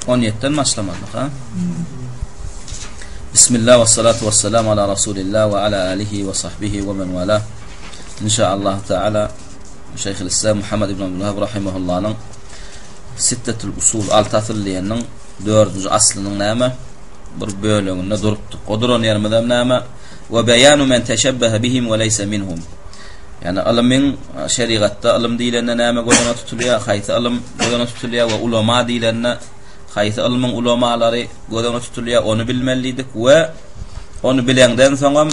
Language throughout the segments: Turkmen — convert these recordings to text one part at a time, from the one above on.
17'ten başlamadık ha. Bismillah ve salatu ve selamu ala Resulillah ve ala alihi ve sahbihi ve men vala. İnşallah Teala Şeyhül İslam Muhammed ibn Abdülvahhab rahimehullah'ın Sittetül Usul Altatılliye'nin 4. aslının näme bir bölümünde duruptuk. Odur onun yermeden näme ve beyanu men teşebbehe bihim ve leyse minhum. Yani alımın şeriatta alım diýilende näme godana tutulýar, haýsy alım godana tutulýar we ulama diýilende haýsy alymyň ulamalary godana tutulýar, onu bilmelidik we onu bilenden soňam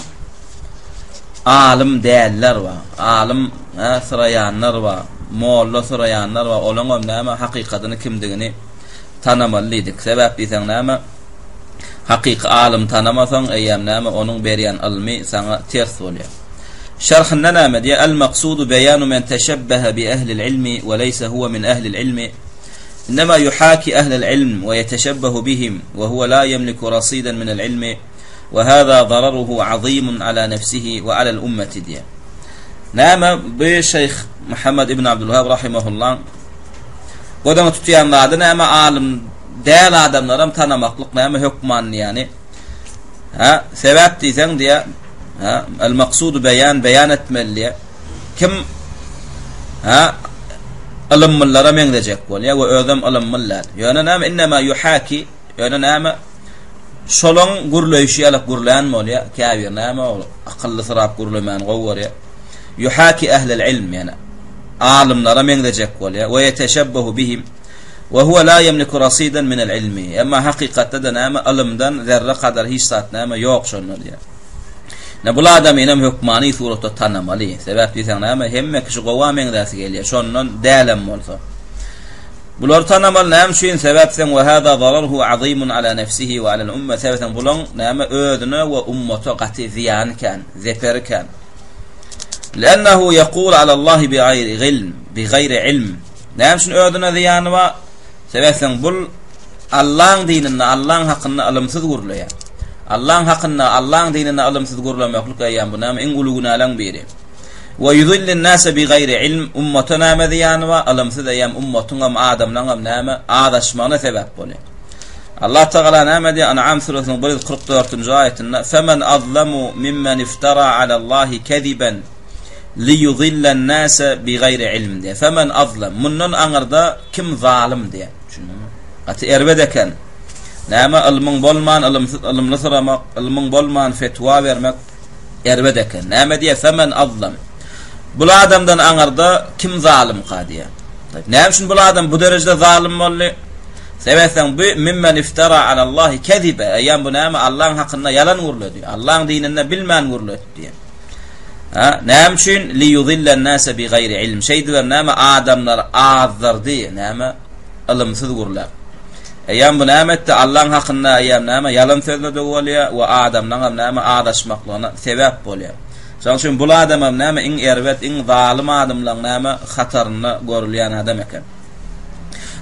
alim däller we alim syraýanlar we molla syraýanlar we olaňam näme hakykatyny kimdigini tanamalydyk. Sebäp diýsen näme hakyky alim tanamasaň eýem näme onuň berýän ilmi sana ters bolýar. شرح النماذج المقصود بيان من تشبه بأهل العلم وليس هو من أهل العلم إنما يحاكي أهل العلم ويتشبه بهم وهو لا يملك رصيدا من العلم وهذا ضرره عظيم على نفسه وعلى الأمة دي. نعم بشيخ محمد ابن عبد الوهاب رحمه الله قدام تتيان بعد نعم عالم دال آدم نرم تانا مقلق نعم حكمان يعني سبب تيزن دي المقصود بيان etmeli kim alımlara mengdecek bol ya ve ödem alımlar yani näme inma yuhaki yani näme şolon gurleýşi alıp gurlayan mol ya käbir näme ol akıllı sırap gurlaman gowar ya yuhaki ehlil ilm yani alimlara mengdecek bol ya ve yeteşebbehu bihim ve huwa la yemliku rasidan min al ilmi ama hakikatte de näme alımdan zerre kadar hiç saat näme yok şonlar ya. Ne bu adam inem hükmani surata tanamaly. Sebäp diýsen näme hemme kişi gowa meňdäsi gelýär. Şondan dälem bolsa. Bular tanamaly näme şeýin sebäpden we hada dararuhu azimun ala nefsihi we ala al-umma sebäpden bulan näme ödüne we ummata gaty ziyan kan, zeper kan. Lennehu yaqul ala Allah bighayri ilm. Näme şun ödüne ziyany we sebäpden bul Allah'ın dinini, Allah'ın hakkını alımsız gurlaýar. Allah'ın hakkında Allah'ın dinine alımsız gurulamaklık ayyam bu näme en uluguna alan biri. Ve yudillin nase bi gayri ilm ummatuna mediyan ve alımsız ayyam ummatuna adamlarga näme adaşmana sebep bolýar. Allah Teala näme diýär An'am surasının 144-nji aýetinde "Femen azlamu mimmen iftara alallahi kadiben liyudillan nase bi gayri ilm" diýär. Femen azlam mundan aňyrda kim zalim diýär. Şunu aty erbedeken näme ilmiň bolman, ilmli syramak, ilmiň bolman fetwa bermek erbedeken. Näme diýär? Femen azlam. Bu adamdan aňyrda kim zalim qadiýär? Näme şun bu adam bu derejede zalim boldy? Sebäpden bu mimmen iftara alallahi kadiba. Aýam bu näme Allah'ın hakkynda yalan gurlady. Allah'ın dininde bilmän gurlady diýär. Näme üçin li yudillan nase bi gayri ilm. Şeýdiler näme adamlar azdardy, näme ilmsiz gurlar. Eýam bu nämetde Allah'ın hakkynda eýam näme yalan sözlede bolýar we adamlaryň näme adaşmaklygyna sebäp bolýar. Şoň üçin bu adamam näme iň erbet, iň zalim adamlaryň näme hataryny görülýän adam eken.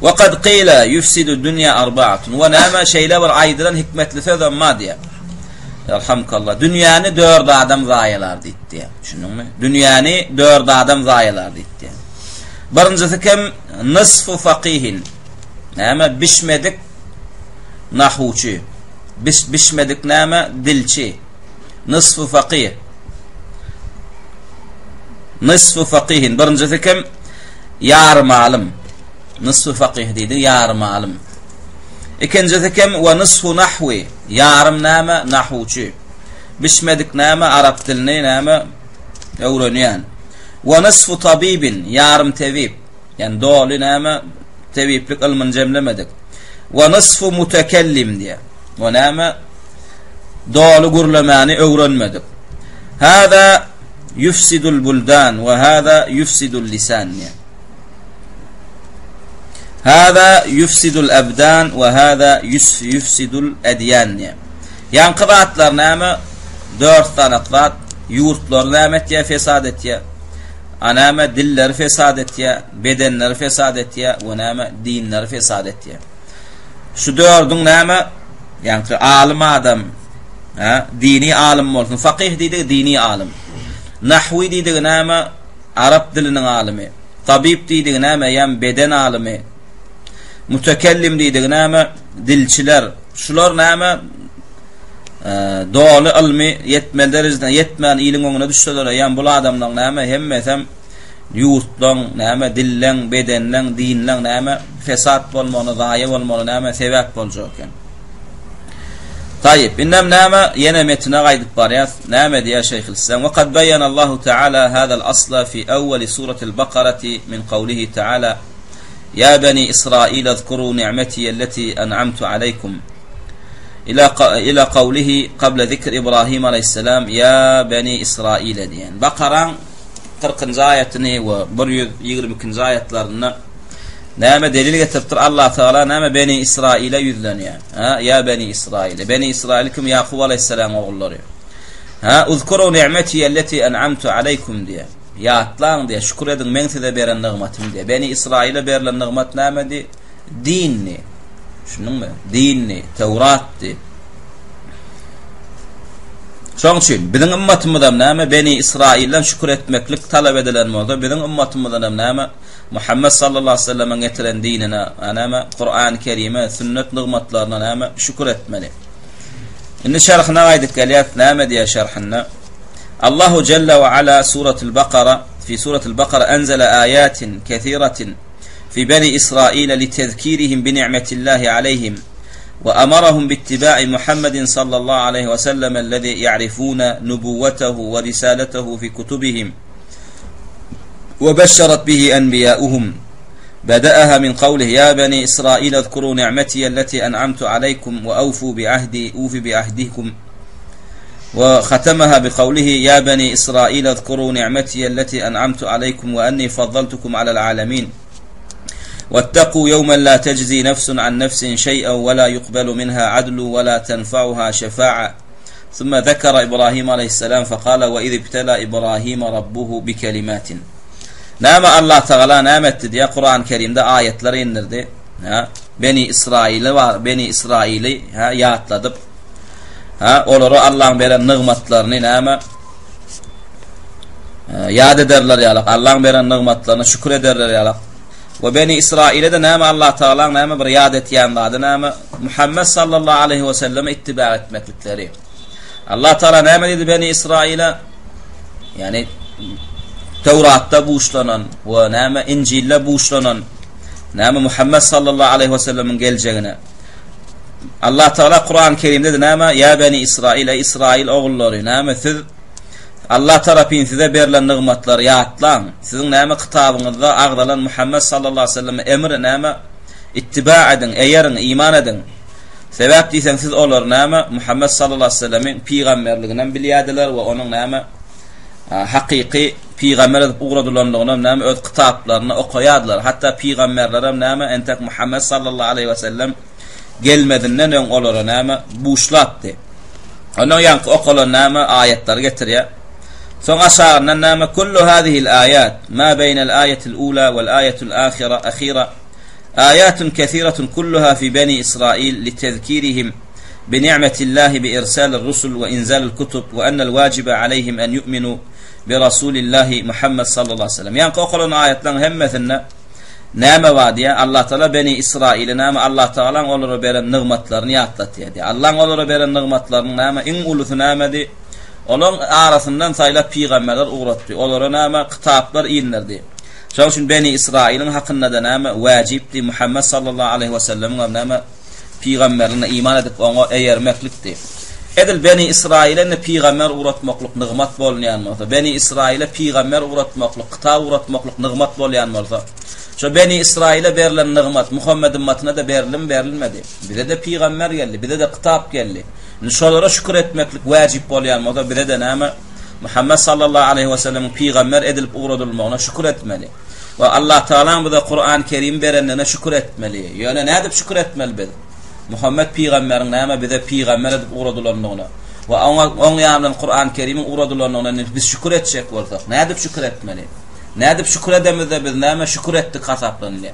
Wa qad qila yufsidu dunya arba'atun we näme şeýle bir aýdyran hikmetli söz amma diýär. Elhamdülillah. Dünýäni 4 adam zaýalardy diýär. Düşündiňmi? Dünýäni 4 adam zaýalardy diýär. Birincisi kim? Nisfu faqihin. Näme bişmedik nahuçi. Bişmedik näme dilçi. Nisfu faqih. Nisfu faqihin. Birincisi kim? Yarım alim. Nisfu faqih diýdi, yarım alim. İkincisi kim? Ve nisfu nahwi. Yarım näme nahuçi. Bişmedik näme arap dilini näme öwrenýän. Ve nisfu tabibin. Yarım tabib. Yani doli näme teviplik ilmin cemlemedik. Ve nisfu mutekellim diye. Ve näme doğru gurlamany öwrenmedik. Hada yufsidul buldan ve hada yufsidul lisan. Hada yufsidul abdan ve hada yufsidul adyan. Yani kıraatlar näme 4 tane kıraat yurtlar näme diye fesad etýär. Anama diller fesad etýär, bedenler fesad etýär we näme dinler fesad etýär. Şu 4'ün näme ýani alim adam, dini alim bolsun, faqih diýdi dini alim. Nahwi diýdi näme arap diliniň alimi. Tabip diýdi näme ýam beden alimi. mütekellim diýdik näme dilçiler. Şular näme doğaly ilmi yetmelerden yetmän iliň öňüne düşseler, ýa-ni bu adamlar näme hemmesem ýurtlaň näme dilleň, bedenleň, dinleň näme fesat bolmagyna, zaýa bolmagyna näme sebäp boljak eken. طيب إنما نام ينمتنا غايد باريات نام يا شيخ الإسلام وقد بيّن الله تعالى هذا الأصل في أول سورة البقرة من قوله تعالى يا بني إسرائيل اذكروا نعمتي التي أنعمت عليكم إلى قوله قبل ذكر إبراهيم عليه السلام يا بني إسرائيل يعني بقرة قرقن زايتني وبريد يغرب كنزايتلارنا نام دليل getirtir Allah Teala näme beni İsrail'e yüzlen yani. Ya beni İsrail. Beni İsrail kim Yaqub aleyhisselam oğulları. Uzkuru ni'meti elleti en'amtu aleykum diye. Ya atlan diye şükür edin men size beren nimetim diye. Beni İsrail'e berilen nimet nämedi? Dinni. Şunun mu? Dinni, Tevrat'ti. Şoň üçin biziň ümmetimizden näme beni İsrail'den şükür etmeklik talep edilen bolsa, biziň ümmetimizden näme Muhammed sallallahu aleyhi ve sellem'in getiren dinine, näme Kur'an-ı Kerim'e, sünnet nimetlerine näme şükür etmeli. Indi şerhine gaýdyk gelýär, näme diýär şerhinde? Allahu Celle ve Ala suratul Bakara fi suratul Bakara enzele ayatin kesiratin fi bani İsrail litezkirihim bi ni'metillahi aleyhim وأمرهم باتباع محمد صلى الله عليه وسلم الذي يعرفون نبوته ورسالته في كتبهم وبشرت به أنبياؤهم بدأها من قوله يا بني إسرائيل اذكروا نعمتي التي أنعمت عليكم وأوفوا بعهدي أوفي بعهدكم وختمها بقوله يا بني إسرائيل اذكروا نعمتي التي أنعمت عليكم وأني فضلتكم على العالمين واتقوا يوما لا تجزي نفس عن نفس شيئا ولا يقبل منها عدل ولا تنفعها شفاعة ثم ذكر إبراهيم عليه السلام فقال وإذ ابتلى إبراهيم ربه بكلمات نام الله تعالى نامت diye Kur'an-ı Kerim'de ayetler indirdi. Beni İsrail'i var, Beni İsrail'i yaatladıp onları Allah'ın veren nimetlerini näme yad ederler ýalak. Allah'ın veren nimetlerine şükür ederler ýalak. Ve Beni İsrail'e de näme Allah Teala näme bir yad etýän zady näme Muhammed sallallahu aleyhi ve selleme ittiba etmeklikleri. Allah Teala näme dedi Beni İsrail'e? Yani Tevrat'ta buuşlanan ve näme İncil'le buuşlanan näme Muhammed sallallahu aleyhi ve sellemin geleceğine. Allah Teala Kur'an-ı Kerim'de de näme ya Beni İsrail ey İsrail oğulları näme siz Allah tarapyn size berilen nimetleri ýatlan. Sizin näme kitabyňyzda agdalan Muhammed sallallahu aleyhi ve sellem emri näme ittiba edin, eýerin, iman edin. Sebäp diýsen siz olar näme Muhammed sallallahu aleyhi ve sellemin peýgamberliginden bilýärdiler we onuň näme hakyky peýgamber edip ugradylandygyny näme öz kitaplaryna okuýardylar. Hatda peýgamberler hem näme entek Muhammed sallallahu aleyhi ve sellem gelmedinden öň olara näme buuşlatdy. Onuň ýanky okulan näme ayetler getirýär. ثم أشار أن كل هذه الآيات ما بين الآية الأولى والآية الأخيرة آيات كثيرة كلها في بني إسرائيل لتذكيرهم بنعمة الله بإرسال الرسل وإنزال الكتب وأن الواجب عليهم أن يؤمنوا برسول الله محمد صلى الله عليه وسلم. يعني قولنا آيات لن همثنا نام واديا الله تعالى بني إسرائيل نام الله تعالى أولر بيرن نغمتلرن ياتلت يدي الله أولر بيرن نغمتلرن نام إن أولث نام دي Onun arasından sayılan peygamberler uğratdı. Onlara näme kitaplar indirdi. Şoň üçin Beni İsrail'in hakkında da näme wajipdi Muhammed sallallahu aleyhi ve sellem'in näme peygamberine iman edip ona eýermeklikdi. Edil Beni İsrail'e peygamber uğratmaklyk nimet bolýan bolsa, Beni İsrail'e peygamber uğratmaklyk, kitap uğratmaklyk nimet bolýan bolsa, şo Beni İsrail'e berilen nimet Muhammed ümmetine de berilmedi. Bize de peygamber geldi, bize de kitap geldi. Şolara şükür etmeklik wajip bolýan bolsa, bire de näme Muhammed sallallahu aleyhi ve sellem peygamber edilip uğradylmagyna şükür etmeli. Ve Allah Teala bize Kur'an-ı Kerim berenine şükür etmeli. Ýöne nädip şükür etmeli biz? Muhammed peýgamberin näme bize peýgamber edip uğradylanmagyna we oň ýandan Kur'an-ı Kerim'in uğradylanmagyna biz şükür etjek bolsak, nädip şükür etmeli? Nädip şükür edemizde biz näme şükür etdik hasaplanýar.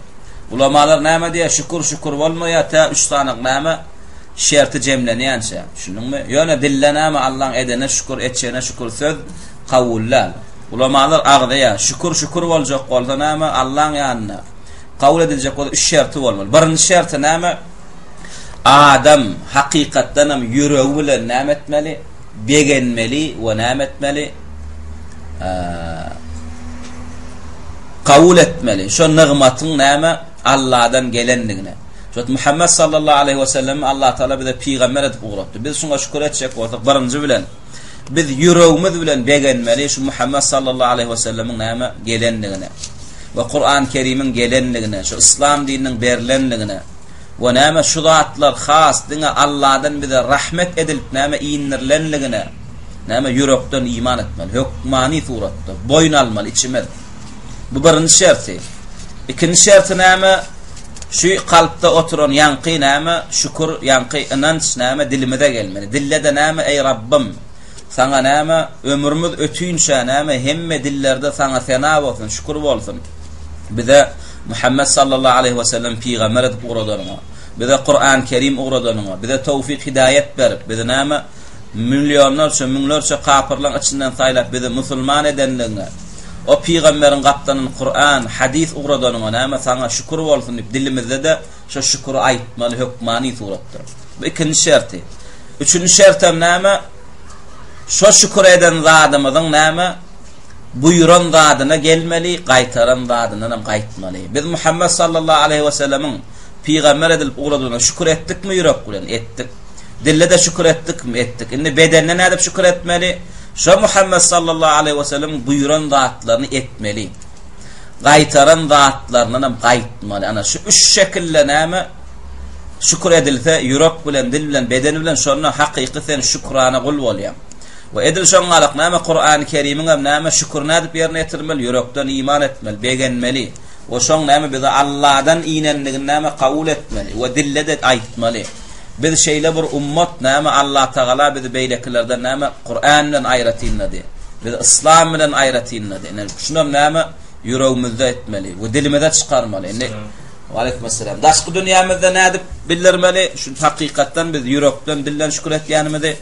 Ulamalar näme diýär? Şükür bolmaýar ta 3 tane näme şerti cemlenýänse. Şunuňmy? Ýöne dille näme Allah'ın edene şükür, etjene şükür söz kawullar. Ulamalar agdaya şükür boljak bolsa näme Allah'ın ýanyna kabul edilecek olan 3 şerti olmalı. Birinci şerti näme? Adam hakikatdan hem yüreği bilen näme etmeli? Begenmeli ve näme etmeli? Kabul etmeli. Şu nigmatın näme? Allah'dan gelenligine. Şu Muhammed sallallahu aleyhi ve sellem Allah Teala bize peygamber edip uğrattı. Biz şuna şükür edecek olsak birinci bilen biz yüreğimiz bilen begenmeli şu Muhammed sallallahu aleyhi ve sellemin näme gelenligine ve Kur'an-ı Kerim'in gelenligine, şu İslam dininin berilenligine ve näme şu zatlar has dine Allah'dan bize rahmet edilip näme inirlenligine näme yürekten iman etmeli. Hükmani suratda boyun almalı içime. Bu birinci şerti. İkinci şerti näme? Şu kalpte oturan yankı näme? Şükür yankı inanç näme dilimize gelmeli. Dille de näme? Ey Rabbim sana näme ömrümüz ötüyünçe näme hemme dillerde sana sena olsun, şükür olsun. Bize Muhammed sallallahu aleyhi ve sellem peygamber edip uğradanına, bize Kur'an-ı Kerim uğradanına, bize tevfik hidayet verip, bize näme milyonlarca kafirlerin içinden saylap bize Müslüman edenlerine, o peygamberin kaptanın Kur'an, hadis uğradanına näme sana şükür olsun deyip dilimizde de şu şükürü aytmalı hükmani surattır. Bu ikinci şerti. Üçüncü şertem näme? Şu şükür eden zadımızın näme? Buyuran zadına gelmeli, qaytaran zadına hem qaytmalı. Biz Muhammed sallallahu aleyhi ve sellemin peygamber edilip uğradığına şükür ettik mi yürek bilen? Ettik. Dille de şükür ettik mi? Ettik. Şimdi bedenine ne edip şükür etmeli? Şu Muhammed sallallahu aleyhi ve sellem buyuran zatlarını etmeli. Qaytaran zatlarına hem qaytmalı. Ana şu üç şekilde näme? Şükür edilse yürek bilen, dil bilen, beden bilen şuna hakiki sen şükrana kul bolýar. Ve edil şongalyk näme Kur'an-ı Kerim'in hem näme şükürne edip yerine getirmeli, yürekden iman etmeli, begenmeli. O şoň näme bize Allah'dan inenligini näme kabul etmeli ve dille de aytmaly. Biz şeýle bir ummat näme Allah Teala bizi beýlekilerden näme Kur'an bilen aýratyndy. Biz İslam bilen aýratyndy. Şundan näme yüreğimizde etmeli ve dilimizde çıkarmalı. Aleykümselam. Daşky dünyamızda nädip bildirmeli? Şu hakykatdan biz yürekden dilden şükür etýänimizi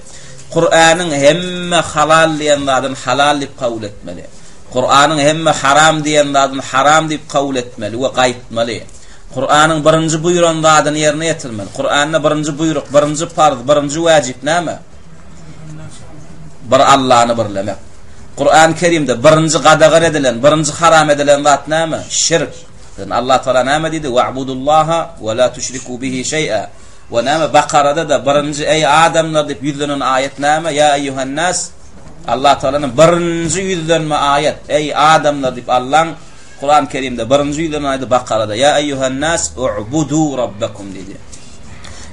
Kur'an'ın hemme halal diyen zadın halal deyip kabul etmeli. Kur'an'ın hemme haram diyen zadın haram deyip kabul etmeli ve qaytmaly. Kur'an'ın birinci buyuran zadını yerine getirmeli. Kur'an'da birinci buyruk, birinci farz, birinci vacip näme? Bir Allah'ını birlemek. Kur'an-ı Kerim'de birinci qadağan edilen, birinci haram edilen zat näme? Şirk. Allah Teala näme dedi? Va'budullaha ve la tuşriku bihi şey'a. Ve näme Bakara'da da birinci ey adamlar deyip yüzlenen ayet näme? Ya eyyuhan nas. Allah Teala'nın birinci yüzlenme ayet. Ey adamlar deyip Allah'ın Kur'an-ı Kerim'de birinci yüzlenen ayet Bakara'da. Ya eyyuhan nas u'budu rabbakum dedi.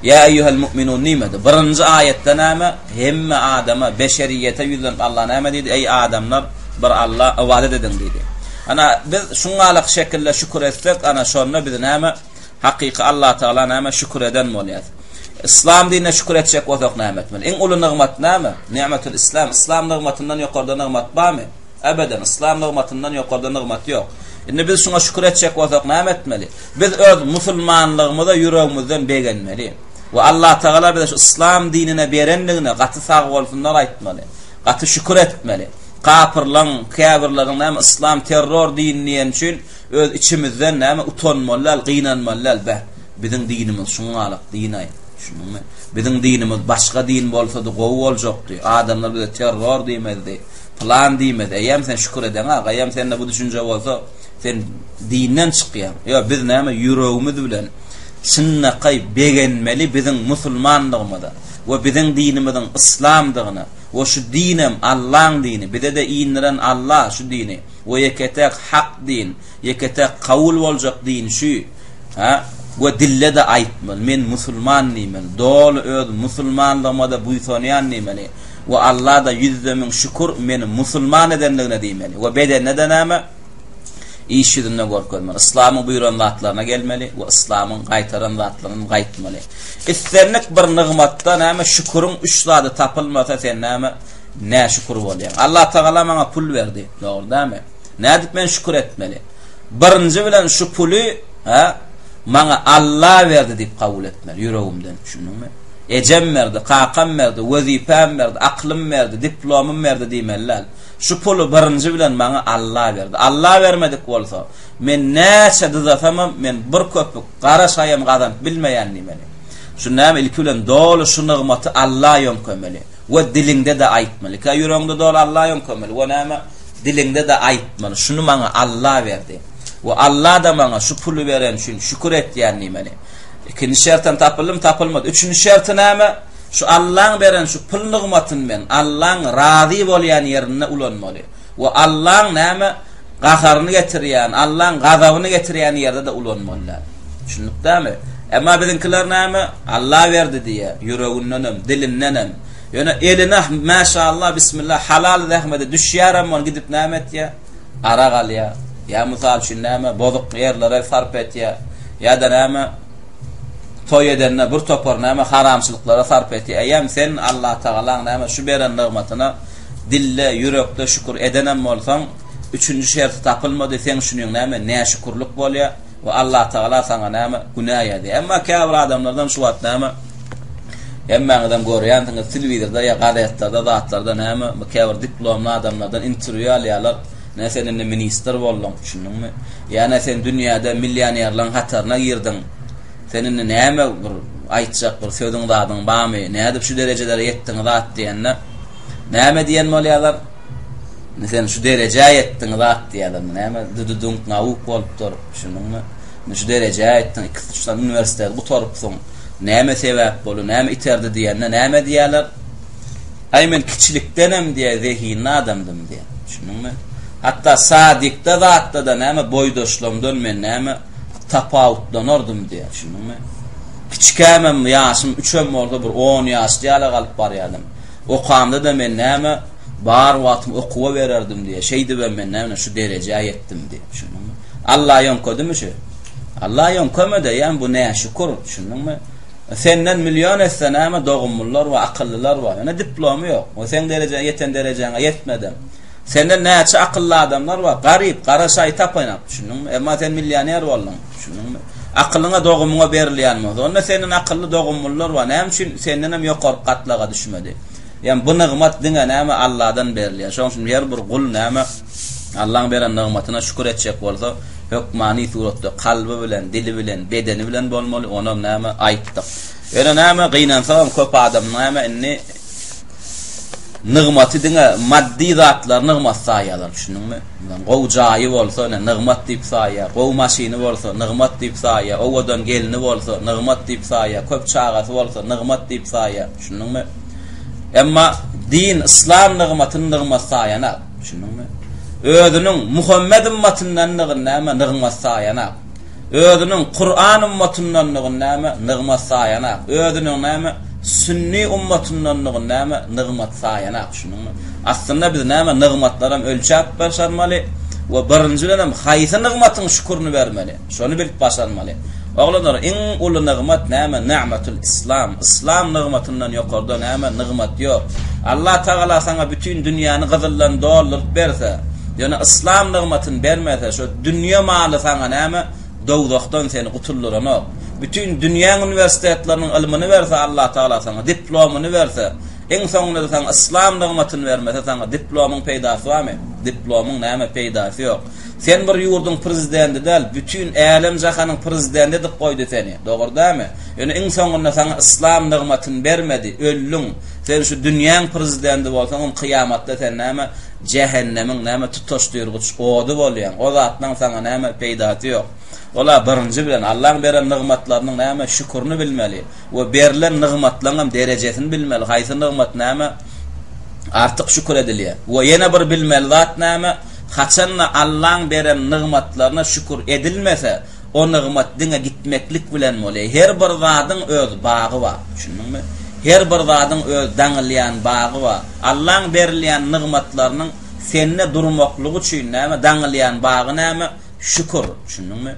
Ya eyyuhel mu'minun nimedi. Birinci ayette näme? Hemme adama, beşeriyete yüzlenip Allah näme dedi? Ey adamlar bir Allah ibadet edin dedi. Ana biz şungalyk şekilde şükür etsek ana şonda biz näme? Hakiki Allah Teala näme şükür eden bolýar. İslam dinine şükür etjek bolsak näme etmeli? Iň uly nigmat näme? Ni'matul İslam. İslam nigmatyndan ýokarda nigmat barmy? Ebeden İslam nigmatyndan ýokarda nigmat ýok. Indi biz şuna şükür etjek bolsak näme etmeli? Biz öz musulmanlygymyza yüreğimizden begenmeli. Ve Allah Teala bize şu İslam dinine berenligine gaty sag bolsunlar aýtmaly. Gaty şükür etmeli. Kafirlerin näme İslam terror dininiň üçin öz içimizden näme utanmalar, gynanmalar be. Bizim dinimiz şungalyk dinaý. Şunumy. Bizim dinimiz başga din bolsa da gowy boljakdy. Adamlar bize terror diýmezdi. Plan diýmezdi. Eýem sen şükür eden ha, eýem sende bu düşünje bolsa sen dinden çykýar. Ýa biz näme yüreğimiz bilen sünnäqay begenmeli bizim musulmanlygymyza we bizim dinimizin İslamdygyny we şu dinem Allah'ın dini, bize de iniren Allah şu dini we yeketek hak din, yeketek kavul boljak din şu ha we dille de aýtmaly men musulman nimen, dol öz musulmanlygymda buýsanýan nimeli we Allah da yüzdemin şükür meni musulman edenligine diýmeli we bedenne de näme işidinne gorkölmeli. İslam'ın buyuran zatlarına gelmeli ve İslam'ın qaytaran zatlarını qaytmaly. İsternek bir nigmatda näme şükürün üç zady tapylmasa sen näme ne şükür bolýar. Allah Teala maňa pul berdi. Dogry däme? Nädip men şükür etmeli? Birinci bilen şu puly ha maňa Allah berdi diýip kabul etmeli yüreğimden. Şunumy? ecem verdi, kakam verdi, vazifem verdi, aklım verdi, diplomam verdi diýmeliler. Şu pulu birinji bilen bana Allah verdi. Allah vermedik bolsa, men näçe dyzatamam, men bir köpük gara şayam gadan bilmeýän nimeli. Şunam ilki bilen dolu şu nygmaty Allah ýönkömeli. Ve dilinde de aýtmaly. Ka ýüregiňde dolu Allah ýönkömeli. We näme dilinde de aýtmaly. Şunu bana Allah verdi. Ve Allah da bana şu pulu veren üçin şükür etýän nimeli. İkinci şertten tapılmadı. Üçüncü şerti näme? Şu Allah'ın veren şu pul nygmatyn men Allah'ın razy bolýan ýerine ulanmaly. Ve Allah'ın näme gaharyny getirýän, Allah'ın gazabyny getirýän ýerde de ulanmalylar. Şunukdamy? Emma bizinkiler näme? Allah verdi diýe, ýüreginden, dilinden. Ýöne eline maşallah bismillah halal zähmede düşýäram gidip näme etýär? Ara galýar. Ya misal şu näme bozuk ýerlere sarp etýär. Ya da näme toy edenne bir topar näme haramçylyklara sarp etýär. Eýem sen Allah Taala näme şu beren nygmatyna dille, ýürekde şükür edenem bolsaň, üçüncü şerti tapylmady sen şunyň näme näşükürlük bolýar we Allah Taala saňa näme günah ýady. Emma käbir adamlardan şu wagt näme emma adam görýän tiňi telewizorda ýa gazetlarda zatlarda näme käbir diplomly adamlardan interwýu alýarlar. Ne senin minister boldun, düşündünmü? Yani sen dünyada milyonerlerin hatarına girdin. Senin näme bir aýtjak bir söýdüň zadyň barmy? Näde şu derejelere ýetdiň zat diýenne? Näme diýen bolýarlar? Sen şu derejeye ýetdiň zat diýerler. Näme düdüdüň nawuk bolupdyr, düşündünmü? Şu derejeye ýetdiň, iki üniversitede gutarupsyň. Näme sebäp bolu, näme iterdi diýenne, näme diýerler? Ay men kiçilikdenem diýe zehinli adamdym diýe. Düşündünmü? Hatta sadikde zatda da näme boýdoşlamdan men näme tapawutlanardym diýär. Şunmy? Kiçikämem ýaşym 3 boldy bir 10 ýaşly ýaly galyp barýardym. Okamda da men näme bar wagtym okuwa bererdim diýär. Şeýdi ben men näme şu derejeye ýetdim diýär. Şunmy? Allah ýönködümi şu? Allah ýönkömede ýa bu näme şükür. Şunmy? Senden milyon etse näme dogumlar we akyllylar bar. Ýa diplomy ýok. O sen derejeye ýeten derejeňe ýetmedin. Senden näçe akıllı adamlar var, garip, garaşay tapaýnak, düşündüňmi? Emma sen millioner boldun, düşündüňmi? Akıllyňa dogumuna berilýänmi? Onda senin akıllı dogumlar var, näme üçin senden hem ýokary gatlaga düşmedi? Ýani bu nygmat diňe näme Allahdan berilýär. Şoň üçin her bir gul näme Allah'ın beren nygmatyna şükür etjek bolsa, hökmany suratda kalby bilen, dili bilen, bedeni bilen bolmaly, ona näme aýtdyk. Ýöne näme gynansaň köp adam näme inni nygmaty diňe maddi zatlar nygmat saýalar, düşündüňmi? Gowjaýy bolsa, nygmat diýip saýar, gow maşyny bolsa, nygmat diýip saýar, owadan gelini bolsa, nygmat diýip saýar, köp çagasy bolsa, nygmat diýip saýar, düşündüňmi? Emma din, İslam nygmatyny nygmat saýanar, düşündüňmi? Özüniň Muhammed ummatyndan näme nygmat saýanar. Özüniň Kur'an ummatyndan näme nygmat saýanar. Özüniň näme Sünni ummatyndan näme nygmat saýanak, şunmy? Aslında biz näme nygmatlaram ölçäp başarmaly we birinjilenem haýsy nygmatyň şükürni bermeli. Şonu bilip başarmaly. Oglanlar iň uly nygmat näme? Ni'matul Islam. Islam nygmatyndan ýokarda näme nygmat ýok. Allah Taala saňa bütün dünýäni gyzyllan doldurup berse, ýöne Islam nygmatyny bermese, şu dünýä maly saňa näme dowdakdan seni gutulduranok. Bütün dünya üniversitelerinin ilmini verse Allah Taala sana diplomunu verse, en sonunda sana İslam nygmatyny vermese sana diplomun peýdasy barmy? Diplomun näme peýdasy ýok. Sen bir ýurdun prezidenti däl, bütün älim jahanyň prezidenti diýip goýdy seni. Dogry-dämi? Ýöne en sonunda sana İslam nygmatyny bermedi, öllüň. Sen şu dünýäň prezidenti bolsaň, kıyamatda sen näme cehennemiň näme tutaşdyrgyç ody bolýan. O zatdan sana näme peýdasy ýok. Ola birinji bilen Allah'ın beren nygmatlarynyň näme şükürni bilmeli we berilen nygmatlaryň derejesini bilmeli. Haýsy nygmat näme artyk şükür edilýär. We ýene bir bilmeli zat näme haçanna Allah'ın beren nygmatlaryna şükür edilmese o nygmat diňe gitmeklik bilen bolýar. Her bir zadyň öz bagy bar, düşündiňmi? Her bir zadyň öz daňylýan bagy bar. Allah'ın berilýän nygmatlarynyň senne durmaklygy üçin näme daňylýan bagy näme şükür, düşündiňmi?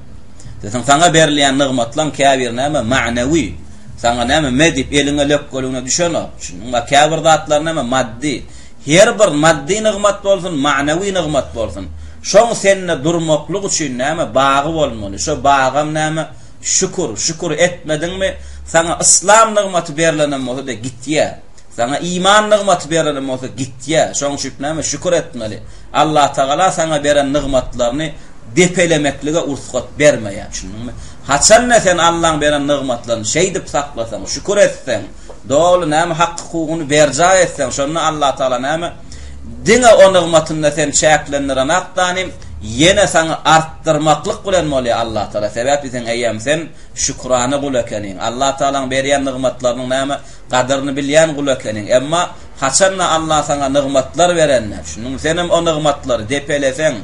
Sana berilýän nygmatlaryň käbir näme ma'nawi. Sana näme medip eliňe lökgölüňe düşeni. Şunga käbir zatlar näme maddi. Her bir maddi nygmat bolsun, ma'nawi nygmat bolsun. Şoň senne durmaklyk üçin näme bagy bolmaly. Şo bagam näme şükür etmedin mi sana İslam nigmaty berilen bolsa da gitýär. Sana iman nigmaty berilen bolsa gitýär. Şoň şüpnäme şükür etmeli. Allah Taala sana beren nigmatlaryny depelemeklige ursat bermeýär. Şunuňmy? Haçan sen Allah'ın beren nigmatlaryny şey dip saklasan, şükür etsen, dolu näme hak hukugyny berja etsen, şonu Allah Taala näme diňe o nigmatyny sen çäklendiren akdanym yine sana arttırmaklık bilen bolýar Allah Taala. Sebäp sen eýem sen şükrany kul ekenin. Allah Taala'nın berýän nigmatlarynyň näme gadyryny bilýän kul ekenin. Emma haçan Allah sana nigmatlar berenler. Şunun senem o nigmatlary depelesen,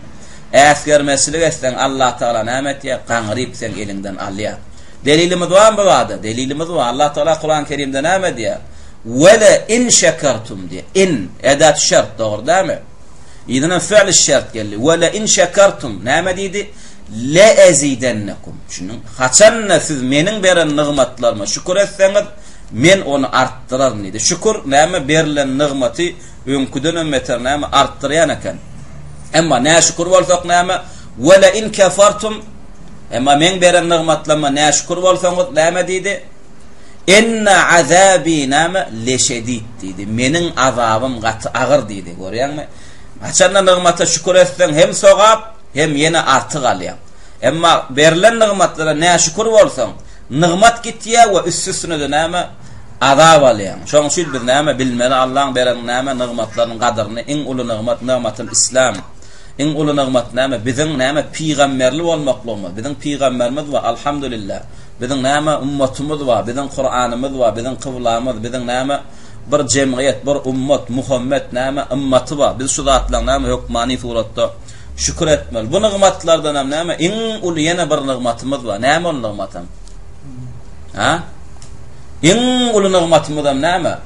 äsgermeslik etsen Allah Taala näme etýär? Gaňryp sen elinden alýar. Delilimiz var bu wada. Delilimiz var. Allah Taala Kur'an-ı Kerimde näme diýär? Wala in şekertum diýär. In edat şert dogry dämi? İdina fi'l şert geldi. Wala in şekertum näme diýdi? La azidannakum. Şunun haçan siz meniň beren nigmatlaryma şükür etseňiz men onu arttyrar diýdi. Şükür näme berilen nigmaty öňküden ömmeter näme arttyrýan eken. Emma nä şükür bolsak näme? Wala in kafartum emma men beren nigmatlaryma nä şükür bolsaňyz näme diýdi? Inna azabi näme leşedid diýdi. Meniň azabym gaty agyr diýdi. Görýärmi? Haçan nigmata şükür etsen hem sogap hem yine artık alýar. Emma berilen nigmatlara nä şükür bolsaň, nigmat gitýär we üstüne de näme azab alýar. Şoň üçin biz näme bilmeli Allah'ın beren näme nigmatlarynyň gadyryny, iň uly nigmat nigmatul İslam. Iň uly nigmat näme biziň näme peýgamberli bolmaklygy. Biziň peýgamberimiz we alhamdulillah. Biziň näme ummatymyz we biziň Kur'anymyz we biziň kıblamyz, biziň näme bir cemiyet, bir ummat, Muhammed näme ummaty var. Biz şu zatlaryň näme hukmany suratda şükür etmeli. Bu nigmatlardan näme iň uly ýene bir nigmatymyz var. Näme o nigmatym? Ha? Iň uly nigmatymyz näme?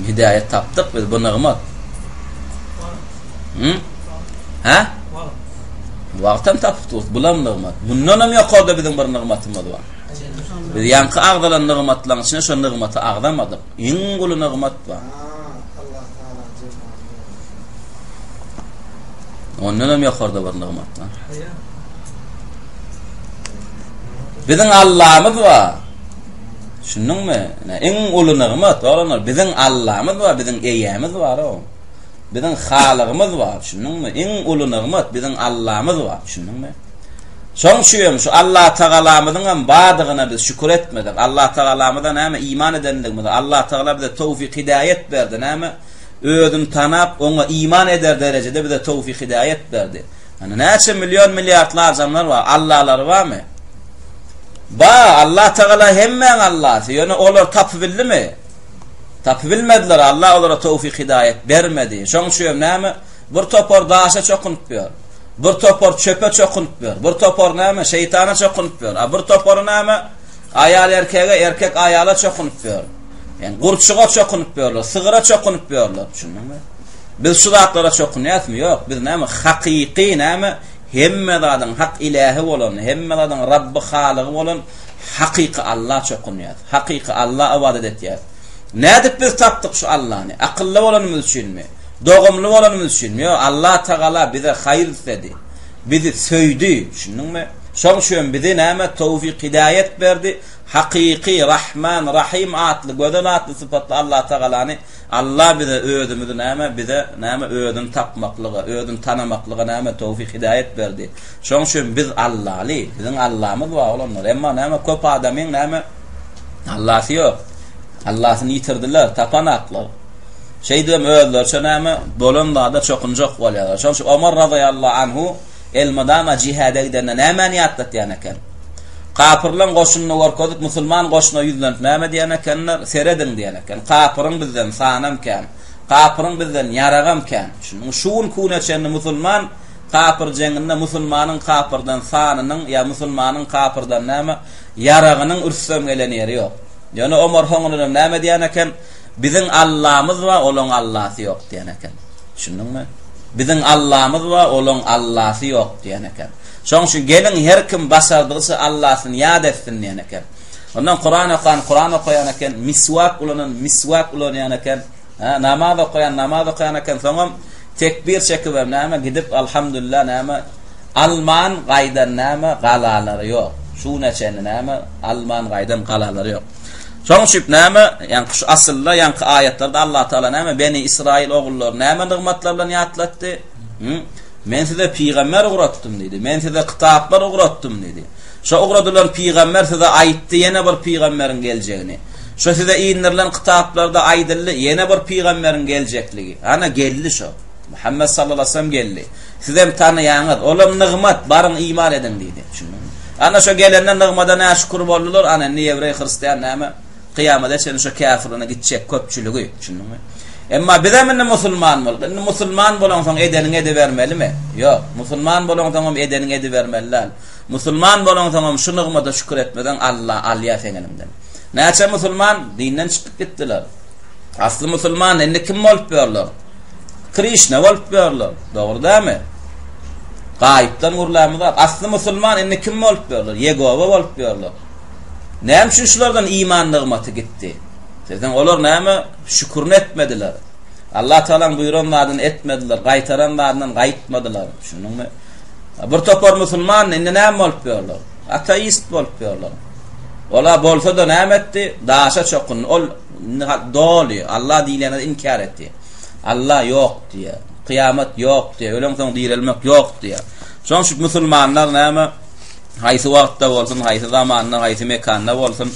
Hidayet tapdyk biz bu nigmat. Ha? Wagtam tapdyk bulam nigmat. Bundan hem ýokarda biziň bir nigmatymyz bar. Biz ýanky agdalan nigmatlaryň içine şu nigmaty agdamadyk. Iň uly nigmat bar. Allah Taala ondan hem ýokarda bir nigmat bar. Biziň Allah'ymyz bar. Şunuňmy? Iň uly nigmat olanlar biziň Allah'ymyz bar, biziň eýämiz bar o. Biziň halygymyz bar. Şunuňmy? Iň uly nigmat biziň Allah'ymyz bar. Şunuňmy? Şoň şuýam şu Allah Taala'myzyň hem badygyna biz şükür etmedik. Allah Taala'myzdan näme iman edenligimiz. Allah Taala bize tawfik hidayet berdi. Näme? Özüni tanap oňa iman eder derejede bize tawfik hidayet berdi. Hani näçe milyon milyardlar zamlar var. Allahlar barmy? Ba Allah Taala hemmeň Allah. Ýöne olar tapyp bildimi? Tapyp bilmediler. Allah olara tawfik hidayet bermedi. Şoň şuýam näme? Bir topar daşa çokunup ber. Bir topar çöpe çokunup ber. Bir topar näme? Şeytana çokunup ber. Bir topar näme? Ayal erkege, erkek ayala çokunup ber. Yani gurçuğa çokunup berler, sygyra çokunup berler. Şunuňmy? Biz şu zatlara çokunýasmy? Ýok, biz näme? Hakyky näme? Hemmeden hak ilahi bolan, hemmeden Rabbi halygy bolan hakyky Allah çokunýar. Hakyky Allah ibadet etýär. Nädip biz tapdyk şu Allahny? Akylly bolanymyz üçinmi? Dogumly bolanymyz üçinmi? Allah Taala bize hayır istedi. Bizi söýdi. Şunuňmy? Şoň şuň bize näme tawfik hidayet berdi. Hakyky Rahman Rahim atly gödel atly sypatly Allah Taala'ny Allah bize öýdümüzi näme öýdün tapmaklygy, öýdün tanamaklygy näme tawfik hidayet berdi. Şoň şuň biz Allahly, biziň Allah'ymyz bar olanlar. Emma näme köp adamyň näme Allah'y ýok. Allah'syny ýitirdiler, tapanaklar. Şeýdem öýdüler, şo näme bolanlarda çokunjak bolýar. Şoň şu Ömer radıyallahu anhu elmadama jihada gidende näme niýatlatýan eken? Kapırlan goşunyny gorkodyk, musulman goşuna ýüzlenip näme diýen ekenler? Seredin diýen eken. Kapyryň bizden sanam kan, kapyryň bizden ýaragam kan. Şuň kuneçeni musulman kapyr jenginde musulmanyň kapyrdan sanynyň ýa musulmanyň kapyrdan näme ýaragynyň ürsem gelen ýeri ýok. Ýöne Ömer hoňuny näme diýen eken? Biziň Allah'ymyz we olaň Allah'y ýok diýen eken. Şunuňmy? Biziň Allah'ymyz we olaň Allah'y ýok diýen eken. Şoň şu gelin her kim basardygysy Allah'syny ýad etsin diýen eken. Ondan Kur'an okuyan eken, miswak ulanan eken, namaz okuyan eken, soňam tekbir çekip näme gidip alhamdulillah näme alman gaýdan näme galalary ýok. Şu neçeni näme alman gaýdan galalary ýok. Şoň şüp näme ýa-ni şu asylda ýa-ni ayetlerde Allah Taala näme Beni İsrail ogullary näme nigmatlar bilen ýatlatdy? Men size peýgamber uğratdym diýdi. Men size kitaplar uğratdym diýdi. Şo uğradylan peýgamber size aýtdy ýene bir peýgamberin geljegini. Şo size iýnirilen kitaplarda aýdyldy ýene bir peýgamberin geljekligi. Ana geldi şo. Muhammed sallallahu aleyhi ve sellem geldi. Sizem tanıyaňyz, olam nigmat, barın iman edin diýdi. Ana şo gelenden nigmada şükür boldular. Ana Ýewrey Hristiýan näme kıyamada sen şu kafirine gidecek köpçülüğü. Şunmy? Emma bizemin musulman bol. Musulman bolan edenine ede vermeli mi? Yok. Musulman bolan edenine ede vermeliler. Musulman bolan şu nigmada şükür etmeden Allah alya senelimden. Näçe musulman dinden çıkıp gittiler. Aslı musulman indi kim bolup berler? Krishna bolup berler. Dogry dämi? Gaýypdan urlamylar. Aslı musulman indi kim bolup berler? Yegova bolup berler. Näme şu şulardan iman nigmaty gitdi? Sizden olar näme şükürni etmediler. Allah Taalaň buyuranlaryny etmediler, gaýtaranlaryny gaýtmadylar. Şunuňmy? Bir topar musulman indi näme bolup berler? Ateist bolup berler. Ola bolsa da näme etdi? Daşa çokun. Ol doli Allah diýileni inkar etdi. Allah ýok diýe, kıyamet ýok diýe, ölen soň diýilmek ýok diýe. Şoň şu musulmanlar näme haýsy wagtda bolsun, haýsy zamanda, haýsy mekanda bolsun,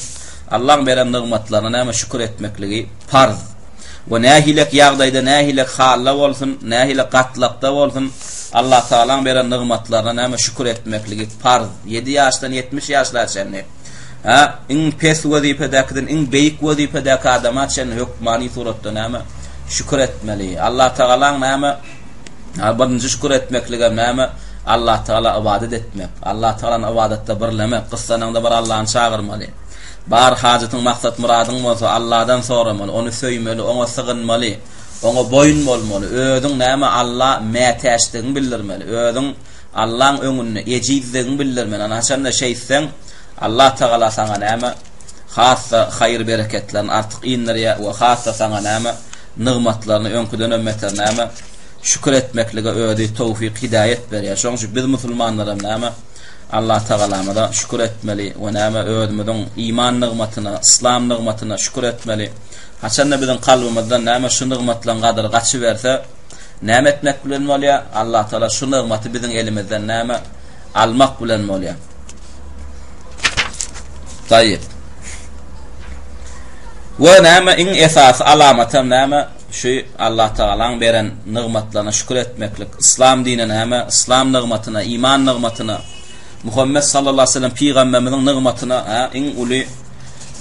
Allah beren nigmatlaryna näme şükür etmekligi farz. We nähilek ýagdaýda, nähilek halla bolsun, nähilek gatlakda bolsun, Allah Taalaň beren nigmatlaryna näme şükür etmekligi farz. 7 ýaşdan 70 ýaşlarçany. In pes wazifedäkden, in beýik wazifedäk adama çen hukmani suratda näme şükür etmeli. Allah Taalaň näme birinji şükür etmekligi näme Allah Taala ibadet etmek. Allah Taalaň ibadetde birlemek. Gyssanynda bir Allah'y çağırmaly. Bar hajatyň maksat muradyň bolsa Allah'dan soramaly, onu söýmeli, ona sygynmaly, ona boyun bolmaly. Özüň näme Allah mätäşdigini bildirmeli. Özüň Allah'ın öňünde ejizligini bildirmeli. Ana şanda şeysen Allah Taala sana näme hassa hayır bereketlerini artık indirýär we hassa sana näme nigmatlaryny öňküden ömmetler näme şükür etmeklige öýdi tawfik hidayet berýär. Şoň üçin biz musulmanlara näme Allah Taala'ma da şükür etmeli we näme öýdümiň iman nigmatyna, islam nigmatyna şükür etmeli. Haçanda biziň kalbymyzdan näme şu nigmatlaryň gadyry gaçy berse, näme etmek bilen bolýar? Allah Taala şu nigmaty biziň elimizden näme almak bilen bolýar. Tayyip. Ve näme in esas alamatam näme şu Allah Taala'ň beren nigmatlaryna şükür etmeklik. İslam dinine näme islam nigmatyna, iman nigmatyna, Muhammed sallallahu aleyhi ve sellem peýgamberimiziň nigmatyna in uly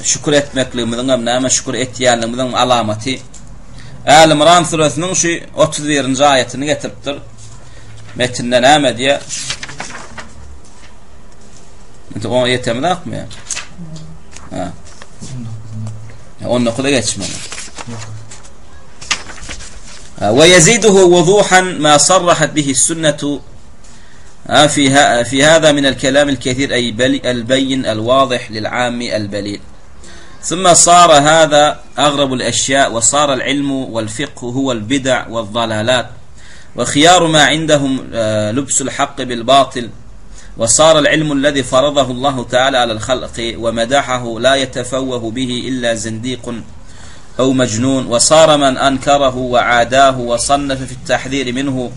şükür etmekligimiziň näme şükür etýänligimiziň alamaty. Al-Imran surasiniň şu 31-nji aýatyny getiripdir. Metinde näme diýe? O yetemdakmy? Onu kula geçmeli. ويزيده وضوحا ما صرحت به السنة في هذا من الكلام الكثير أي البين الواضح للعام البليغ. ثم صار هذا أغرب الأشياء وصار العلم والفقه هو البدع والضلالات وخيار ما عندهم لبس الحق بالباطل وصار العلم الذي فرضه الله تعالى على الخلق ومدحه لا يتفوه به إلا زنديق أو مجنون وصار من أنكره وعاداه وصنف في التحذير منه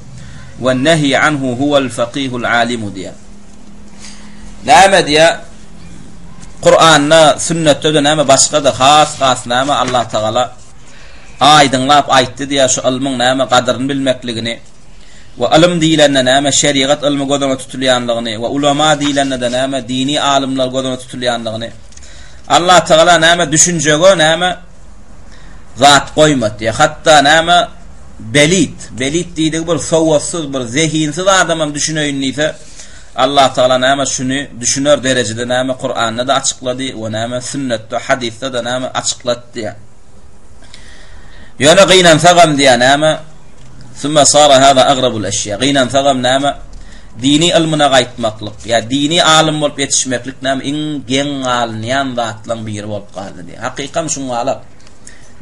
والنهي عنه هو الفقيه العالم ديا. نعم ديا Qur'anna, sünnetde de näme başga da has näme Allah Taala aýdynlap aýtdy diýe şu ilmiň näme gadyryny bilmekligini we ilim diýilende näme şeriat ilmi godana tutulýanlygyny we ulama diýilende de näme dini alimler godana tutulýanlygyny Allah Taala näme düşünjege näme zat goýmady. Hatda näme belit diýdik bir sowatsyz bir zehinsiz adamam düşüneýinliýse Allah Taala näme şunu düşünür derecede näme Qur'anda da açıkladı we näme sünnetde hadisde de näme açıklatdy. Ýöne gynan sagam diýe näme ثم صار هذا أغرب الأشياء. غينا ثغم نام dini ilmine gaýtmaklyk, ya dini alim bolup yetişmeklik näme iň geň alynýan zatlaryň biri bolup galdy diýär. Hakykam şuňa alap.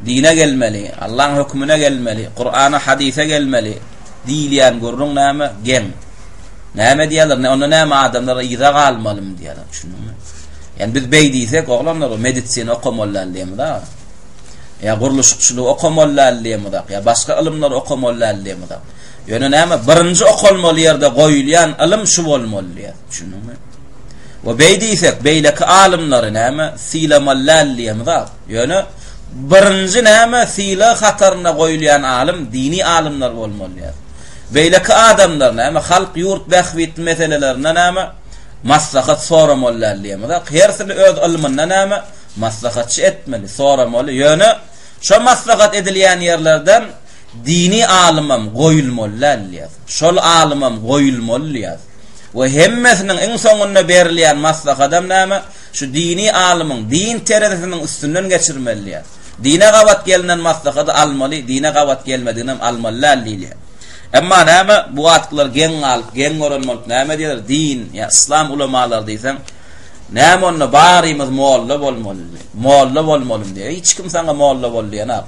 Dine gelmeli, Allah'ın hükmüne gelmeli, Kur'an'a, hadise gelmeli. Diýilýän görüň näme geň. Näme diýerler? Onu näme adamlara ýyra galmalym diýerler. Şunuňmy? Yani biz beýdiýsek oglanlar meditsina okumalar diýemi da. Ya guruluşçylyk okumalar diýemi da. Ya başga ilmler okumalar diýemi da. Ýöne näme birinji okulmaly ýerde goýulýan ilim şu bolmaly diýer. Şunuňmy? We beýdiýsek beýleki alimlary näme silamalar diýemi da. Ýöne birinji näme sila hataryna goýulýan alim dini alimler bolmaly diýer. Beýleki adamlar näme halk ýurt bähwit meselelerine näme maslahat soramalar diýemi da. Hersini öz ilmine näme maslahatçy etmeli, soramaly. Ýöne şo maslahat edilýän ýerlerden dini alimam goýulmaly diýer. Şol alimam goýulmaly diýer. We hemmesiniň iň soňuna berilýän maslahatam näme? Şu dini alimyň din terazisiniň üstünden geçirmeli diýer. Dine gawat gelinen maslahaty almaly, dine gawat gelmediňem almaly diýer. Emma näme bu atlar geň alyp, geň görenmek näme diýer? Din, ya İslam ulamalar diýsen, näme onu barymyz molla bolmaly. Molla bolmaly diýer. Hiç kim sana molla bol diýen.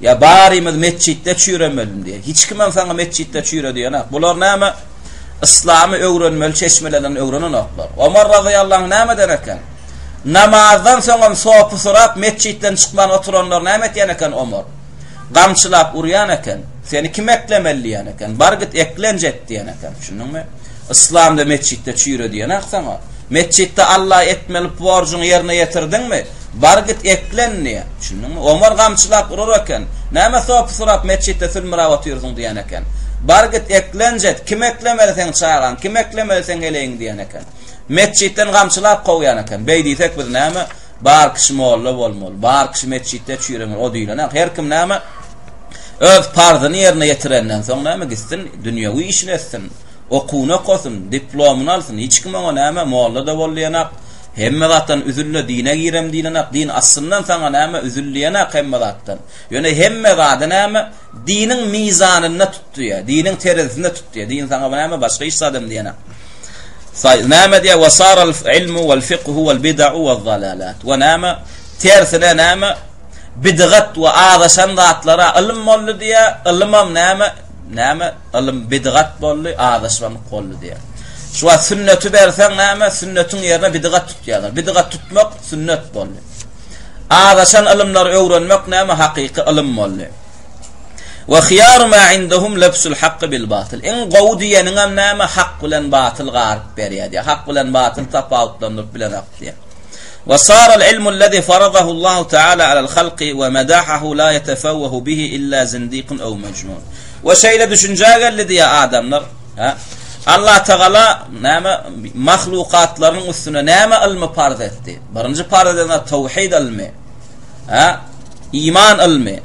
Ya barymyz mesçitde çüýremelim diýer. Hiç kim sana mesçitde çüýre diýen. Bular näme? İslamy öwrenmeli, çeşmelerden öwrenen aklar. Ömer radıyallahu anh näme derken? Namazdan soňra sopy sorap mesçitden çykman oturanlar näme diýen eken Ömer? Gamçylap urýan eken. Seni kim eklemeli diýen eken? Bar git eklenjet diýen eken. Şunuňmy? İslamda mesçitde çüýre diýen aksaňa. Mesçitde Allah etmeli borjuny ýerine ýetirdiňmi? Bar git eklenni. Şunuňmy? Ömer gamçylap urar eken. Näme sopy sorap mesçitde sülmira oturýarsyň diýen eken. Bar git eklenjet. Kim eklemeli sen çağıran? Kim eklemeli sen geleýin diýen eken. Mesçitten gamçylap goýan eken. Beýdiýsek biz näme? Bar kişi molla bolmaly. Bar kişi mesçitde çüýremer. O diýilen. Her kim näme? Öz parzyny ýerine ýetirenden soň näme gitsin? Dünýäwi işini etsin. Okuwuna gosyn, diplomunu alsyn. Hiç kim ona näme molla da bolýanak. Hemme zatdan üzülle dine girem diýenak. Din aslyndan saňa näme üzüllýänak hemme zatdan. Ýöne hemme zat näme diniň mizanyny tutýar. Diniň terazisini tutýar. Din saňa näme başga iş adam diýenak. Näme diýär? Wa sara al-ilmu wal-fiqhu wal-bid'u wal-dalalat. Wa näme tersine näme bid'at we adaşan zatlara ilm boldy diýär. Ilmam näme ilim bid'at boldy, adaşan boldy diýär. Şu sünneti bersen näme sünnetiň ýerine bid'at tutýarlar. Bid'at tutmak sünnet boldy. Adaşan ilimler öwrenmek näme hakyky ilim boldy. Wa khiyar ma indahum labsul haqq bil batil. In gawdiýanyň näme haq bilen batil garyp berýär. Haq bilen batil tapawutlanyp bilen aqdiýar. Wa sara al-ilmu alladhi faradahu Allah ta'ala 'ala al-khalqi wa madahahu la yatafawwahu bihi illa zindiqun aw majnun. Wa şeýle düşünje geldi diýär adamlar, Allah Teala näme mahlukatlaryň üstüne näme ilmi farz etdi? Birinji farz edilen tawhid ilmi. İman ilmi.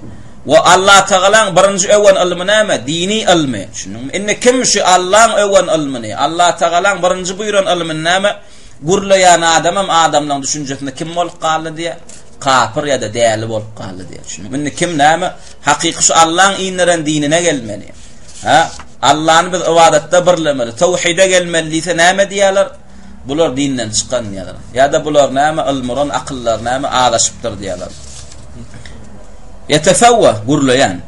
Ve Allah Teala'nın birinji öwen ilmi näme? Dini ilmi. Şunuň inne kim şu Allah'ın öwen ilmini, Allah Teala'nın birinji buyuran ilmini näme? Gurlayan adamlaryň düşünjesinde kim bolup galdy diýe? Kafir ya da däli bolup galdy diýe. Şunuň inne kim näme? Hakyky şu Allah'ın inleren dinine gelmeli. Allah'ın biz ibadatda birlemeli, tawhide gelmeli diýse näme diýerler? Bular dinden çykan diýerler. Ya da bular näme ilmran akyllar näme ağlaşypdyr diýerler. Yetefawwa gurlayan.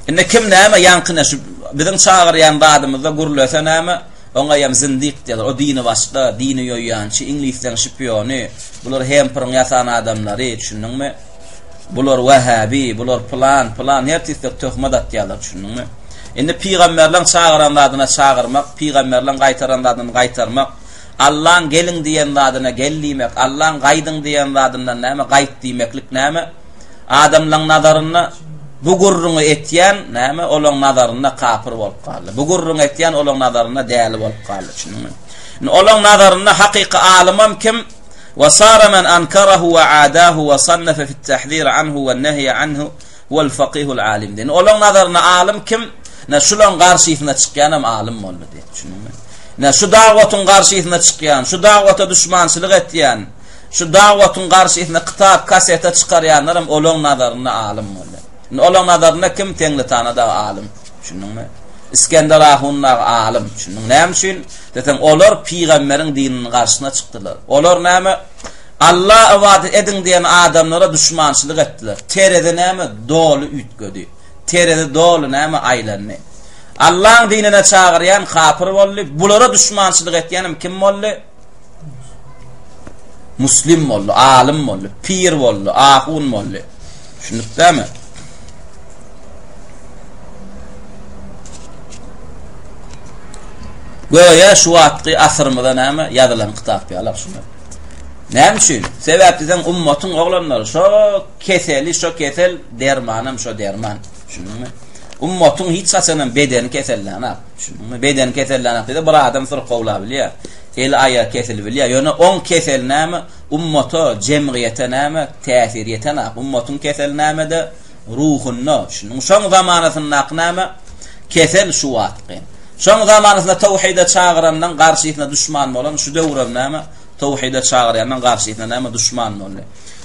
Inne kim näme ýankyna şu biziň çağırýan dadymyzda gurlasa näme? Oňa ýam zindik diýerler. O dini başga, dini ýoýançy, ingliýsden şpiony. Bular hem pyrň ýasan adamlary, düşündiňmi? Bular Wahabi, bular plan her türlü töhmet atýarlar, düşündiňmi? Indi peýgamberler çağıranlaryna çağırmak, peýgamberler gaýtaranlaryna gaýtarmak, Allah'ın gelin diýen zadyna gellimek, Allah'ın gaýdyň diýen zadyndan näme gaýt diýmeklik näme? Adamlaryň nazaryna bu gurruny etýän näme? Olaň nazaryna kafir bolup galdy. Bu gurruny etýän olaň nazaryna däli bolup galdy, şunuňmy? Olaň nazaryna hakyky alimam kim? Wa sara man ankarahu wa aadahu wa sannafa fi at-tahdhir anhu wa an-nahy anhu wal faqih al-alim. Olaň nazaryna alim kim? Ne şulan garşysyna çykýanam alim boldy diýip düşünýär. Ne şu da'watyň garşysyna çykýan, şu da'wata düşmançylyk etýän, şu da'watyň garşysyna kitap, kaseta çykarýanlarym olaň nazaryna alim boldy. Olaň nazaryna kim teňli tanada alim? Düşünýärmi? İskender ahunlar alim. Şunun näme üçin? Desem olar peýgamberin dininiň garşyna çykdylar. Olar näme? Allah ibadet edin diýen adamlara düşmançylyk etdiler. Terede näme? Dolu ütgödi. Terede dolu näme? Aýlanny. Allah'ın dinine çağıryan kafir bolly. Bulara düşmançylyk etýänim kim bolly? Muslim bolly, alim bolly, pir bolly, ahun bolly. Şunukdamy? Goýa şu wagtky asrymyda näme ýazylan kitap ýalap şunu. Näme üçin? Sebäp diýsen ummatyň oglanlary şo kesel dermanam şo derman. Şunumy? Ummatyň hiç saçanan bedeni kesellänak. Şunumy? Bedeni kesellänak diýdi bir adam sur gowla bilýär. El aya kesel bilýär. Ýöne 10 kesel näme ummata jemgyýete näme täsir ýetenak. Ummatyň kesel näme-de ruhunna. Şunuň şoň zamanasyna näme kesel şu wagtky. Şoň zamanysynda tawhide çağırandan garşyna düşman bolan şu döwrem näme tawhide çağırandan garşyna näme düşman boldy.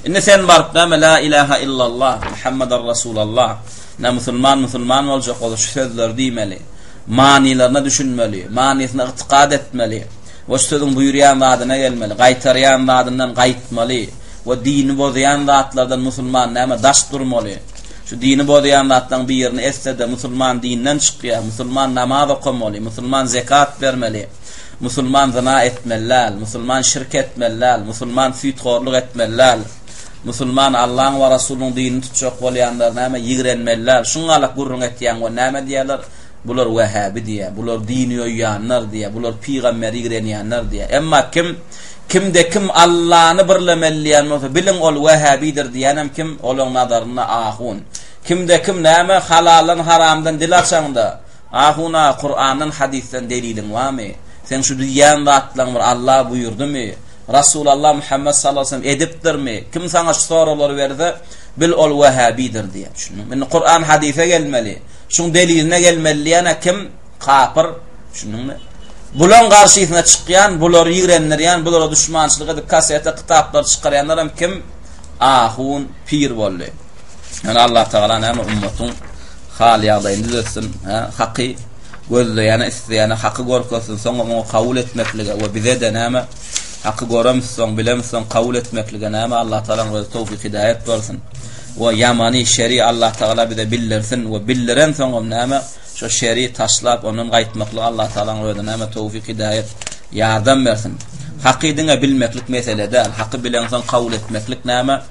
Indi sen barp näme la ilaha illallah Muhammadar Rasulullah näme musulman boljak bolar şu sözler diýmeli. Manilerini düşünmeli, manisine itikad etmeli. Ve sözün buyuryan vaadına gelmeli, gaytaryan vaadından gaytmaly. Ve dini bozayan vaatlardan musulman näme daş durmaly. Şu dini bozayan vaatdan bir yerini etse musulman dininden çykýar, musulman namaz okamaly, musulman zekat bermeli, musulman zina etmelläl, musulman şirk etmelläl, musulman füýtgorluk etmelläl, musulman Allah'ın ve Rasulüň dinini tutjak bolýanlar näme ýigrenmelläl. Şuňa gurrun etýän we näme diýerler? Bular Wahhabi diye, bular dini ýanlar diye, bular peýgamberi ýigrenýänler diye. Emma kimde kim Allah'ını birlemelliýän bolsa bilin ol Wahhabidir diýenem kim olaň nazaryna ahun. Kimde kim näme halalan haramdan dil açanda ahuna Kur'an'dan hadisten delilin wamy? Sen şu diýen zatlaň bir Allah buyurdumy? Rasulullah Muhammed sallallahu aleyhi ve sellem edipdirmi? Kim sana şu soralar berdi? Bil ol Wahhabidir diye. Şunu Kur'an hadise gelmeli. Şun deliline gelmeli yana kim kafir şunun bulan garşysyna çykýan, bular ýigrenlerýän, bulara düşmançylyk edip kasete kitaplar çykaryanlar hem kim ahun pir boldy. Yani Allah Teala näme ummatyň hal ýagdaýynda düzeltsin, haky gözleýän, isleýän, haky gorkasyn, soňra onu kabul etmeklige we bize de näme haky goramsyň, bilemsiň kabul etmeklige näme Allah Teala bize tawfik hidayet bersin. Ve yamani şeri Allah Teala bize bildirsin ve bildiren soňra näme şu şeri taşlap onun gaýtmakly Allah Teala bize näme tawfik hidayet ýardam bersin. Hakydynga bilmeklik meselede, haky bilensoň kabul etmeklik näme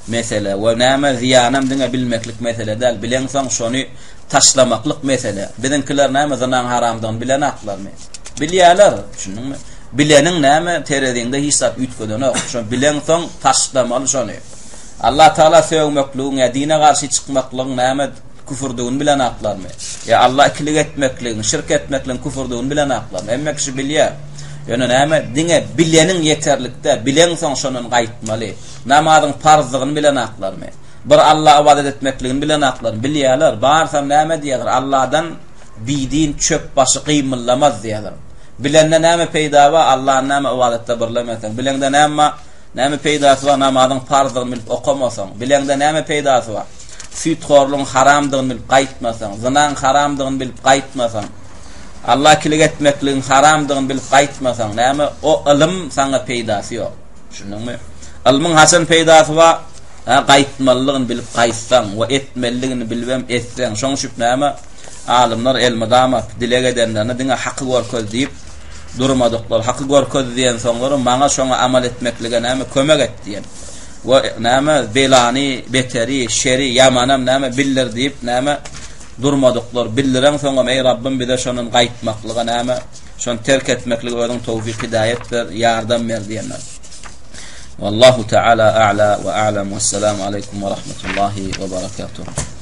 mesele we näme ziyanam diňe bilmeklik meselede, bilensoň şonu taşlamaklyk mesele. Bizinkiler näme zanan haramdan bilen aklarmy? Bilýärler, şunuňmy? Bilenin näme terediňde hisap ütgödenek. Şo bilensoň taşlamaly şonu. Allah Teala söýmekligiň, dine garşy çykmaklygyň näme küfürdigini bilen aklarmy? Ya Allah ikilik etmekligiň, şirk etmekligiň küfürdigini bilen aklarmy? Emme kişi bilýär. Ýöne näme diňe bilenin ýeterlikde, bilensoň şonun gaýtmaly. Namazyň farzlygyny bilen aklarmy? Bir Allah ibadet etmekligini bilen aklarmy? Bilýärler. Barsam näme diýerler? Allah'dan bidin çöp başı gymyllamaz diýerler. Bilende näme peýda we Allah'ın näme ibadetde birlemeseň, bilende näme peýdasy we namazyň farzlygyny bilip okamasaň, bilende näme peýdasy we süýtgorlygyň haramdygyny bilip gaýtmasaň, zynaň haramdygyny bilip gaýtmasaň, Allah kilik etmekligiň haramdygyny bilip gaýtmasaň, näme o ilim saňa peýdasy ýok. Şunuňmy? Ilmiň hasan peýdasy we gaýtmalygyny bilip gaýtsaň we etmeligini bilbem etseň, şoň şüp näme alimler elmadamak dilege edenlerine diňe haky gorkoz diýip durmadyklar. Haky gorkoz diýen soňlary maňa şoňa amal etmeklige näme kömek etdiň. We näme belani, beteri, şeri, yamanam näme bildir diýip näme durmadyklar. Bildiren soňra ey Rabbim bize şonun gaýtmaklyga näme şonu terk etmeklige we tawfik hidayet ber, ýardam ber diýenler. Wallahu Teala a'la ve a'lam. Vesselamu aleykum ve rahmetullahi ve berekatuhu.